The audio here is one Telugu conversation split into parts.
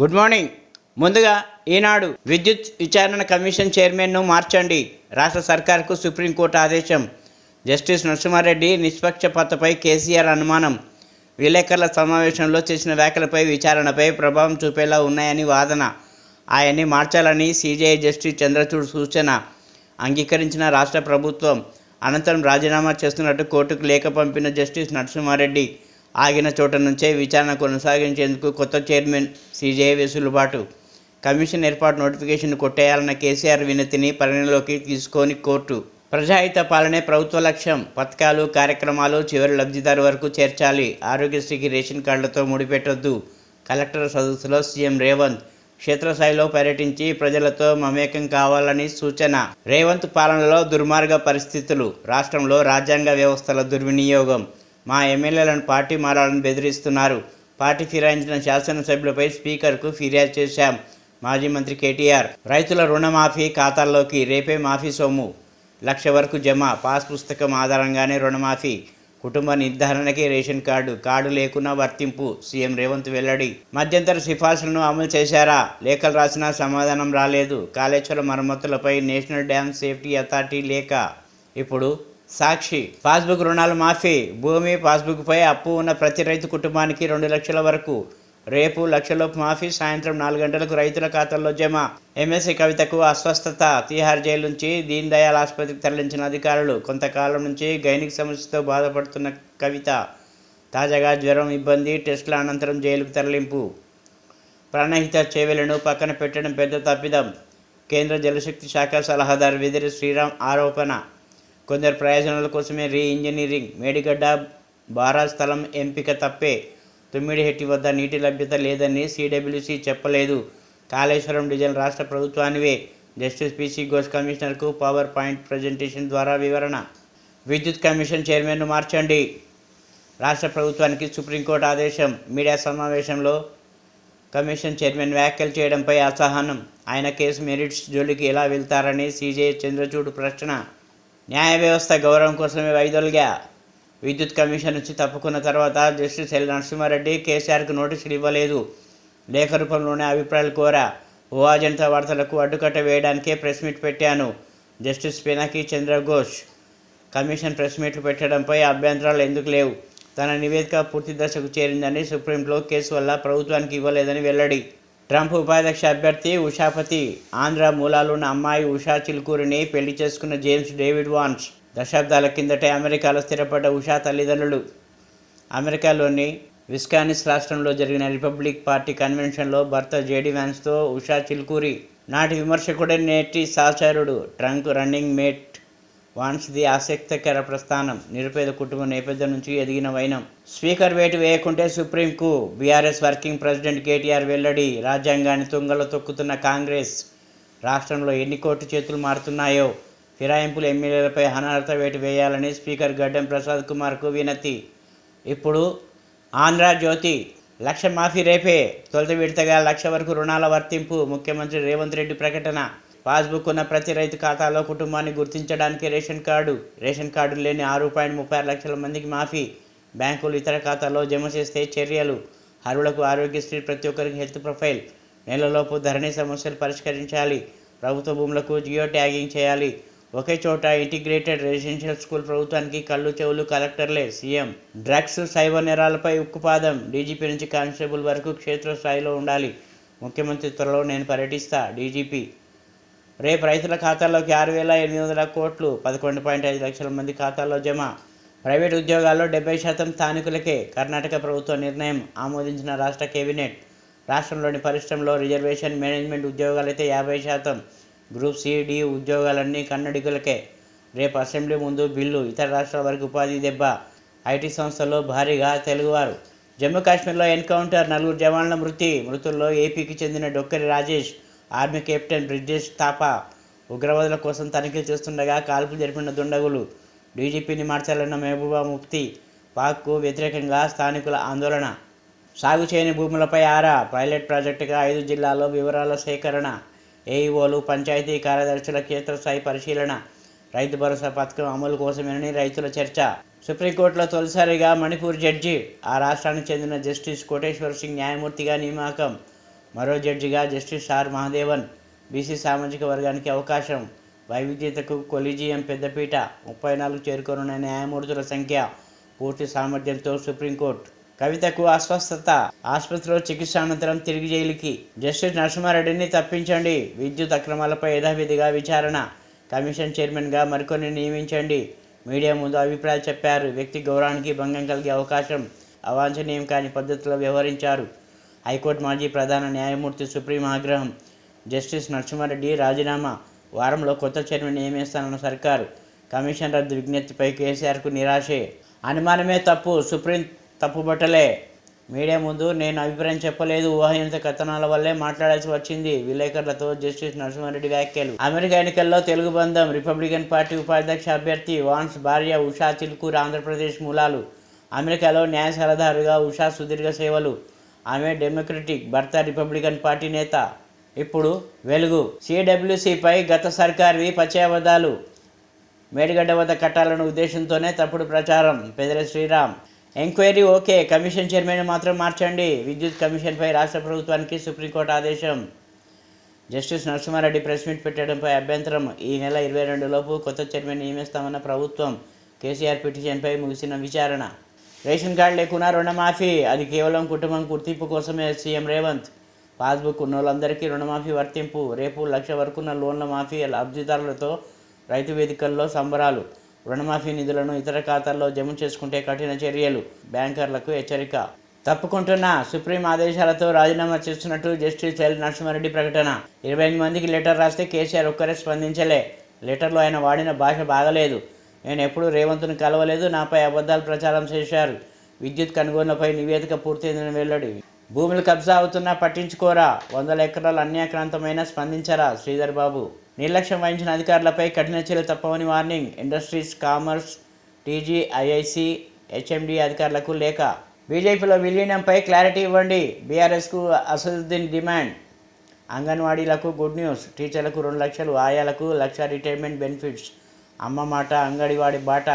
Good morning. ముందుగా ఈనాడు విద్యుత్ విచారణ కమిషన్ చైర్మన్ను మార్చండి. రాష్ట్ర సర్కార్కు సుప్రీంకోర్టు ఆదేశం. జస్టిస్ నరసింహారెడ్డి నిష్పక్షపాతపై కేసీఆర్ అనుమానం. విలేకరుల సమావేశంలో చేసిన వ్యాఖ్యలపై విచారణపై ప్రభావం చూపేలా ఉన్నాయని వాదన. ఆయన్ని మార్చాలని సిజేఐ జస్టిస్ చంద్రచూడ్ సూచన అంగీకరించిన రాష్ట్ర ప్రభుత్వం. అనంతరం రాజీనామా చేస్తున్నట్టు కోర్టుకు లేఖ పంపిన జస్టిస్ నరసింహారెడ్డి ఆగిన చోట నుంచే విచారణ కొనసాగించేందుకు కొత్త చైర్మన్ సిజేఐ వెసులుబాటు. కమిషన్ ఏర్పాటు నోటిఫికేషన్ కొట్టేయాలన్న కేసీఆర్ వినతిని పరిగణలోకి తీసుకొని కోర్టు ప్రజాహిత పాలనే ప్రభుత్వ లక్ష్యం. పథకాలు కార్యక్రమాలు చివరి లబ్ధిదారు వరకు చేర్చాలి. ఆరోగ్యశ్రీకి రేషన్ కార్డులతో ముడిపెట్టొద్దు. కలెక్టర్ సదస్సులో సీఎం రేవంత్ క్షేత్రస్థాయిలో పర్యటించి ప్రజలతో మమేకం కావాలని సూచన. రేవంత్ పాలనలో దుర్మార్గ పరిస్థితులు. రాష్ట్రంలో రాజ్యాంగ వ్యవస్థల దుర్వినియోగం. మా ఎమ్మెల్యేలను పార్టీ మారాలని బెదిరిస్తున్నారు. పార్టీ ఫిరాయించిన శాసనసభ్యులపై స్పీకర్కు ఫిర్యాదు చేశాం. మాజీ మంత్రి కేటీఆర్. రైతుల రుణమాఫీ ఖాతాల్లోకి రేపే మాఫీ సొమ్ము 1,00,000 వరకు జమ. పాస్ పుస్తకం ఆధారంగానే రుణమాఫీ. కుటుంబ నిర్ధారణకి రేషన్ కార్డు లేకున్నా వర్తింపు. సీఎం రేవంత్ వెల్లడి. మధ్యంతర సిఫార్సులను అమలు చేశారా? లేఖలు రాసినా సమాధానం రాలేదు. కాళేశ్వరం మరమ్మతులపై నేషనల్ డ్యామ్ సేఫ్టీ అథారిటీ లేఖ. ఇప్పుడు సాక్షి. పాస్బుక్ రుణాలు మాఫీ. భూమి పాస్బుక్పై అప్పు ఉన్న ప్రతి రైతు కుటుంబానికి 2 లక్షల వరకు. రేపు 1,00,000లోపు మాఫీ. సాయంత్రం 4 గంటలకు రైతుల ఖాతాల్లో జమ. ఎమ్మెల్సీ కవితకు అస్వస్థత. తీహార్ జైలు నుంచి దీన్ దయాళ్ ఆసుపత్రికి తరలించిన అధికారులు. కొంతకాలం నుంచి గైనిక్ సమస్యతో బాధపడుతున్న కవిత. తాజాగా జ్వరం, ఇబ్బంది. టెస్టుల అనంతరం జైలుకు తరలింపు. ప్రాణహిత చేవెళ్లను పక్కన పెట్టడం పెద్ద తప్పిదం. కేంద్ర జలశక్తి శాఖ సలహాదారు వెదిరి శ్రీరామ్ ఆరోపణ. కొందరు ప్రయోజనాల కోసమే ఇంజనీరింగ్. మేడిగడ్డ బారాజ్ స్థలం ఎంపిక తప్పే. తుమ్మిడిహెట్టి వద్ద నీటి లభ్యత లేదని సిడబ్ల్యూసి చెప్పలేదు. కాళేశ్వరం డిజైన్ రాష్ట్ర ప్రభుత్వానివే. జస్టిస్ పిసి ఘోష్ కమిషనర్కు పవర్ పాయింట్ ప్రజెంటేషన్ ద్వారా వివరణ. విద్యుత్ కమిషన్ చైర్మన్ను మార్చండి. రాష్ట్ర ప్రభుత్వానికి సుప్రీంకోర్టు ఆదేశం. మీడియా సమావేశంలో కమిషన్ చైర్మన్ వ్యాఖ్యలు చేయడంపై అసహనం. ఆయన కేసు మెరిట్స్ జోలికి ఎలా వెళ్తారని సిజేఐ చంద్రచూడ్ ప్రశ్న. న్యాయ వ్యవస్థ గౌరవం కోసమే వైదొలిగా. విద్యుత్ కమిషన్ నుంచి తప్పుకున్న తర్వాత జస్టిస్ ఎల్ నరసింహారెడ్డి కేసీఆర్కు నోటీసులు ఇవ్వలేదు. లేఖ రూపంలోనే అభిప్రాయాలు కోరా. ఓ అజంతా వార్తలకు అడ్డుకట్ట వేయడానికే ప్రెస్ మీట్ పెట్టాను. Justice Pinaki Chandra Ghose. Commission press మీట్లు పెట్టడంపై అభ్యంతరాలు ఎందుకు లేవు? తన నివేదిక పూర్తి దశకు చేరిందని, సుప్రీంలో కేసు వల్ల ప్రభుత్వానికి ఇవ్వలేదని వెల్లడి. ట్రంప్ ఉపాధ్యక్ష అభ్యర్థి ఉషాపతి. ఆంధ్ర మూలాలున్న అమ్మాయి ఉషా చిలుకూరిని పెళ్లి చేసుకున్న జేమ్స్ డేవిడ్ వాన్స్. దశాబ్దాల కిందటే అమెరికాలో స్థిరపడ్డ ఉషా తల్లిదండ్రులు. అమెరికాలోని విస్కాన్సిన్ రాష్ట్రంలో జరిగిన రిపబ్లిక్ పార్టీ కన్వెన్షన్లో భర్త జేడీ వాన్స్తో ఉషా చిలుకూరి నాటి విమర్శకుడే నేటి సహచరుడు ట్రంక్ రన్నింగ్ మేట్ వాన్స్ది ఆసక్తికర ప్రస్థానం. నిరుపేద కుటుంబ నేపథ్యం నుంచి ఎదిగిన వైనం. స్పీకర్ వేటు వేయకుంటే సుప్రీంకు బీఆర్ఎస్ వర్కింగ్ ప్రెసిడెంట్ కేటీఆర్ వెల్లడి. రాజ్యాంగాన్ని తుంగలో తొక్కుతున్న కాంగ్రెస్. రాష్ట్రంలో ఎన్ని కోర్టు చేతులు మారుతున్నాయో. ఫిరాయింపులు ఎమ్మెల్యేలపై అనర్హత వేటు వేయాలని స్పీకర్ గడ్డం ప్రసాద్ కుమార్కు వినతి. ఇప్పుడు ఆంధ్రజ్యోతి. 1,00,000 మాఫీ రేపే. తొలుత విడతగా 1,00,000 వరకు రుణాల వర్తింపు. ముఖ్యమంత్రి రేవంత్ రెడ్డి ప్రకటన. పాస్బుక్ ఉన్న ప్రతి రైతు ఖాతాలో కుటుంబాన్ని గుర్తించడానికి రేషన్ కార్డు లేని 6.36 లక్షల మందికి మాఫీ. బ్యాంకులు ఇతర ఖాతాల్లో జమ చేస్తే చర్యలు. అర్హులకు ఆరోగ్యశ్రీ, ప్రతి ఒక్కరికి హెల్త్ ప్రొఫైల్. నెలలోపు ధరణి సమస్యలు పరిష్కరించాలి. ప్రభుత్వ భూములకు జియో ట్యాగింగ్ చేయాలి. ఒకే చోట ఇంటిగ్రేటెడ్ రెసిడెన్షియల్ స్కూల్. ప్రభుత్వానికి కళ్ళు చెవులు కలెక్టర్లే. సీఎం. డ్రగ్స్, సైబర్ నేరాలపై ఉక్కుపాదం. డీజీపీ నుంచి కానిస్టేబుల్ వరకు క్షేత్రస్థాయిలో ఉండాలి. ముఖ్యమంత్రి త్వరలో నేను పర్యటిస్తా. డీజీపీ. రేపు రైతుల ఖాతాల్లోకి 6,800 కోట్లు. 11.5 లక్షల మంది ఖాతాల్లో జమ. ప్రైవేట్ ఉద్యోగాల్లో 70% స్థానికులకే. కర్ణాటక ప్రభుత్వ నిర్ణయం ఆమోదించిన రాష్ట్ర కేబినెట్. రాష్ట్రంలోని పరిశ్రమలో రిజర్వేషన్. మేనేజ్మెంట్ ఉద్యోగాలైతే 50%. గ్రూప్ సి, డి ఉద్యోగాలన్నీ కన్నడిగులకే. రేపు అసెంబ్లీ ముందు బిల్లు. ఇతర రాష్ట్రాల వరకు ఉపాధి దెబ్బ. ఐటీ సంస్థల్లో భారీగా తెలుగువారు. జమ్మూ కాశ్మీర్లో ఎన్కౌంటర్. 4 జవాన్ల మృతి. మృతుల్లో ఏపీకి చెందిన డొక్కరి రాజేష్, ఆర్మీ కెప్టెన్ బ్రిజేష్ థాపా. ఉగ్రవాదుల కోసం తనిఖీలు చేస్తుండగా కాల్పులు జరిపిన దుండగులు. డీజీపీని మార్చాలన్న మహబూబా ముఫ్తీ. పాక్కు వ్యతిరేకంగా స్థానికుల ఆందోళన. సాగు చేయని భూములపై ఆరా. పైలట్ ప్రాజెక్టుగా 5 జిల్లాల్లో వివరాల సేకరణ. ఏఈఓలు, పంచాయతీ కార్యదర్శుల క్షేత్రస్థాయి పరిశీలన. రైతు భరోసా పథకం అమలు కోసమేనని రైతుల చర్చ. సుప్రీంకోర్టులో తొలిసారిగా మణిపూర్ జడ్జి. ఆ రాష్ట్రానికి చెందిన జస్టిస్ కోటేశ్వర్ సింగ్ న్యాయమూర్తిగా నియామకం. మరో జడ్జిగా జస్టిస్ ఆర్ మహదేవన్. బీసీ సామాజిక వర్గానికి అవకాశం, వైవిధ్యతకు కొలీజియం పెద్దపీట, 34 చేరుకోనున్న న్యాయమూర్తుల సంఖ్య, పూర్తి సామర్థ్యంతో సుప్రీంకోర్టు. కవితకు అస్వస్థత, ఆసుపత్రిలో చికిత్స అనంతరం తిరిగి జైలుకి. జస్టిస్ నరసింహారెడ్డిని తప్పించండి, విద్యుత్ అక్రమాలపై యథావిధిగా విచారణ, కమిషన్ చైర్మన్గా మరికొన్ని నియమించండి. మీడియా ముందు అభిప్రాయాలు చెప్పారు. వ్యక్తి గౌరవానికి భంగం కలిగే అవకాశం, అవాంఛనీయం కాని పద్ధతిలో వ్యవహరించారు. హైకోర్టు మాజీ ప్రధాన న్యాయమూర్తి సుప్రీం ఆగ్రహం. జస్టిస్ నరసింహారెడ్డి రాజీనామా, వారంలో కొత్త చైర్మన్ నియమిస్తానన్న సర్కారు. కమిషన్ రద్దు విజ్ఞప్తిపై కేసీఆర్కు నిరాశే. అనుమానమే తప్పు, సుప్రీం తప్పుబట్టలే. మీడియా ముందు నేను అభిప్రాయం చెప్పలేదు, ఊహాజనిత కథనాల వల్లే మాట్లాడాల్సి వచ్చింది. విలేకరులతో జస్టిస్ నరసింహారెడ్డి వ్యాఖ్యలు. అమెరికా ఎన్నికల్లో తెలుగు బంధం, రిపబ్లికన్ పార్టీ ఉపాధ్యక్ష అభ్యర్థి వాన్స్ భార్య ఉషా చిలుకూరు ఆంధ్రప్రదేశ్ మూలాలు. అమెరికాలో న్యాయ సలహాదారుగా ఉషా సుదీర్ఘ సేవలు. ఆమె డెమోక్రటిక్, భర్త రిపబ్లికన్ పార్టీ నేత. ఇప్పుడు వెలుగు. సిడబ్ల్యూసీపై గత సర్కార్వి పచ్చయబద్ధాలు. మేడిగడ్డ వద్ద కట్టాలన్న ఉద్దేశంతోనే తప్పుడు ప్రచారం. పెదర Sriram. Enquiry okay, commission chairman మాత్రం మార్చండి. విద్యుత్ కమిషన్పై రాష్ట్ర ప్రభుత్వానికి సుప్రీంకోర్టు ఆదేశం. జస్టిస్ నరసింహారెడ్డి ప్రెస్ మీట్ పెట్టడంపై అభ్యంతరం. ఈ నెల 22 లోపు కొత్త చైర్మన్ నియమిస్తామన్న ప్రభుత్వం. కేసీఆర్ పిటిషన్పై ముగిసిన విచారణ. రేషన్ కార్డు లేకున్నా రుణమాఫీ, అది కేవలం కుటుంబం గుర్తింపు కోసమే సీఎం రేవంత్. పాస్బుక్ ఉన్నోళ్ళందరికీ రుణమాఫీ వర్తింపు. రేపు 1 లక్ష వరకున్న లోన్ల మాఫీ. లబ్ధిదారులతో రైతు వేదికల్లో సంబరాలు. రుణమాఫీ నిధులను ఇతర ఖాతాల్లో జమ చేసుకుంటే కఠిన చర్యలు. బ్యాంకర్లకు హెచ్చరిక. తప్పుకుంటున్న సుప్రీం ఆదేశాలతో రాజీనామా చేస్తున్నట్టు జస్టిస్ ఎల్ నరసింహారెడ్డి ప్రకటన. 28 మందికి లెటర్ రాస్తే కేసీఆర్ ఒక్కరే స్పందించలే. లెటర్లో ఆయన వాడిన భాష బాగలేదు. నేను ఎప్పుడూ రేవంత్ను కలవలేదు, నాపై అబద్ధాలు ప్రచారం చేశారు. విద్యుత్ కొనుగోళ్లపై నివేదిక పూర్తయిందని వెల్లడి. భూములు కబ్జా అవుతున్నా పట్టించుకోరా, 100 ఎకరాలు అన్యాక్రాంతమైన స్పందించరా శ్రీధర్ బాబు. నిర్లక్ష్యం వహించిన అధికారులపై కఠిన చర్యలు తప్పవని warning. Industries, commerce, TG, IIC, HMD అధికారులకు లేఖ. బీజేపీలో విలీనంపై క్లారిటీ ఇవ్వండి, బీఆర్ఎస్కు అసదుద్దీన్ డిమాండ్. అంగన్వాడీలకు గుడ్ న్యూస్, టీచర్లకు 2 లక్షలు, ఆయాలకు 1 లక్ష రిటైర్మెంట్ బెనిఫిట్స్. అమ్మ మాట, అంగడివాడి బాట.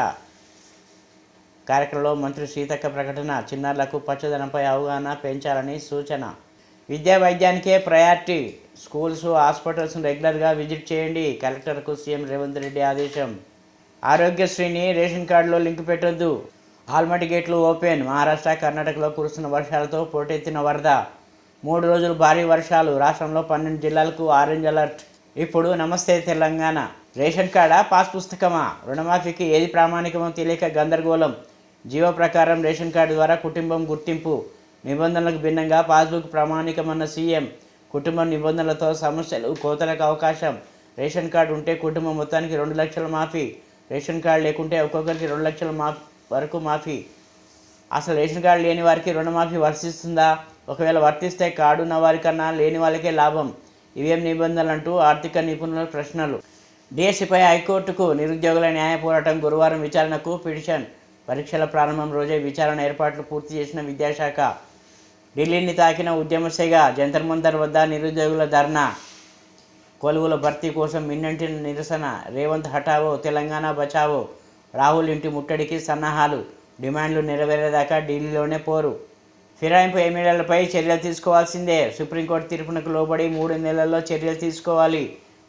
కార్యక్రమంలో మంత్రి సీతక్క ప్రకటన. చిన్నారులకు పచ్చదనంపై అవగాహన పెంచాలని సూచన. విద్యా వైద్యానికే ప్రయారిటీ, స్కూల్స్, హాస్పిటల్స్ను రెగ్యులర్గా విజిట్ చేయండి. కలెక్టర్కు సీఎం రేవంత్ రెడ్డి ఆదేశం. ఆరోగ్యశ్రీని రేషన్ కార్డులో లింక్ పెట్టొద్దు. ఆల్మట్టి గేట్లు ఓపెన్. మహారాష్ట్ర, కర్ణాటకలో కురుస్తున్న వర్షాలతో పోటెత్తిన వరద. 3 రోజులు భారీ వర్షాలు. రాష్ట్రంలో 12 జిల్లాలకు ఆరెంజ్ అలర్ట్. ఇప్పుడు నమస్తే తెలంగాణ. రేషన్ కార్డా, పాస్ పుస్తకమా? రుణమాఫీకి ఏది ప్రామాణికమో తెలియక గందరగోళం. జీవో ప్రకారం రేషన్ కార్డు ద్వారా కుటుంబం గుర్తింపు. నిబంధనలకు భిన్నంగా పాస్బుక్ ప్రామాణికమన్న సీఎం. కుటుంబం నిబంధనలతో సమస్యలు, కోతలకు అవకాశం. రేషన్ కార్డు ఉంటే కుటుంబం మొత్తానికి 2 లక్షల మాఫీ. రేషన్ కార్డు లేకుంటే ఒక్కొక్కరికి 2 లక్షల వరకు మాఫీ. అసలు రేషన్ కార్డు లేని వారికి రుణమాఫీ వర్తిస్తుందా? ఒకవేళ వర్తిస్తే కార్డు ఉన్న వారికన్నా లేని వాళ్ళకే లాభం. ఇవేం నిబంధనలు అంటూ ఆర్థిక నిపుణుల ప్రశ్నలు. డిఎస్సిపై హైకోర్టుకు నిరుద్యోగుల న్యాయ పోరాటం. గురువారం విచారణకు పిటిషన్. పరీక్షల ప్రారంభం రోజే విచారణ ఏర్పాట్లు పూర్తి చేసిన విద్యాశాఖ. ఢిల్లీని తాకిన ఉద్యమసేగ. జంతర్ మంతర్ వద్ద నిరుద్యోగుల ధర్నా. కొలువుల భర్తీ కోసం మిన్నంటిన నిరసన. రేవంత్ హఠావో, తెలంగాణ బచావో. రాహుల్ ఇంటి ముట్టడికి సన్నాహాలు. డిమాండ్లు నెరవేరేదాకా ఢిల్లీలోనే పోరు. ఫిరాయింపు ఎమ్మెల్యేలపై చర్యలు తీసుకోవాల్సిందే. సుప్రీంకోర్టు తీర్పునకు లోబడి 3 నెలల్లో చర్యలు తీసుకోవాలి.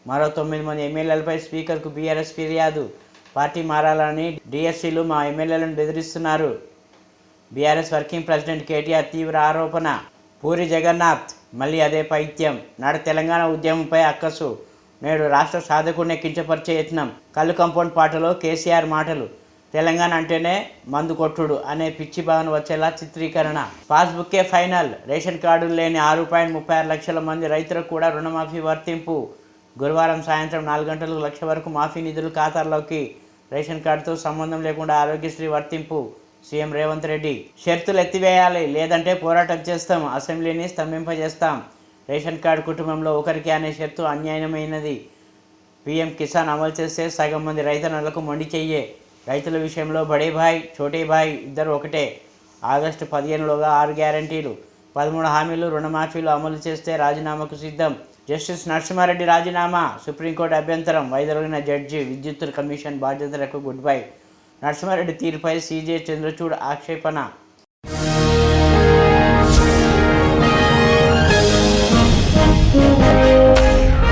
మరో 9 మంది ఎమ్మెల్యేలపై స్పీకర్కు బీఆర్ఎస్ ఫిర్యాదు. పార్టీ మారాలని డిఎస్సీలు మా ఎమ్మెల్యేలను బెదిరిస్తున్నారు. బీఆర్ఎస్ వర్కింగ్ ప్రెసిడెంట్ కేటీఆర్ తీవ్ర ఆరోపణ. పూరి జగన్నాథ్ మళ్ళీ అదే పైత్యం. నాడు తెలంగాణ ఉద్యమంపై అక్కసు, నేడు రాష్ట్ర సాధకుడిని కించపరిచే యత్నం. కళ్ళు కంపౌండ్ పాటలో కేసీఆర్ మాటలు. తెలంగాణ అంటేనే మందు కొట్టుడు అనే పిచ్చి భావన వచ్చేలా చిత్రీకరణ. పాస్బుక్కే ఫైనల్. రేషన్ కార్డులు లేని 6.36 లక్షల మంది రైతులకు కూడా రుణమాఫీ వర్తింపు. గురువారం సాయంత్రం 4 గంటలకు 1 లక్ష వరకు మాఫీ నిధులు ఖాతాల్లోకి. రేషన్ కార్డుతో సంబంధం లేకుండా ఆరోగ్యశ్రీ వర్తింపు. సీఎం రేవంత్ రెడ్డి. షరతులు ఎత్తివేయాలి, లేదంటే పోరాటం చేస్తాం, అసెంబ్లీని స్తంభింపజేస్తాం. రేషన్ కార్డు కుటుంబంలో ఒకరికి అనే షరతు అన్యాయమైనది. పీఎం కిసాన్ అమలు చేస్తే సగం మంది రైతన్నలకు మొండి చెయ్యే. రైతుల విషయంలో బడే భాయ్, చోటే భాయ్ ఇద్దరు ఒకటే. ఆగస్టు 15లోగా 6 గ్యారంటీలు, 13 హామీలు, రుణమాఫీలు అమలు చేస్తే రాజీనామాకు సిద్ధం. జస్టిస్ నరసింహారెడ్డి రాజీనామా. సుప్రీంకోర్టు అభ్యంతరం. వైదొలిగిన జడ్జి. విద్యుత్ కమిషన్ బాధ్యతలకు గుడ్ బై. నరసింహారెడ్డి తీరుపై సీజే చంద్రచూడ్ ఆక్షేపణ.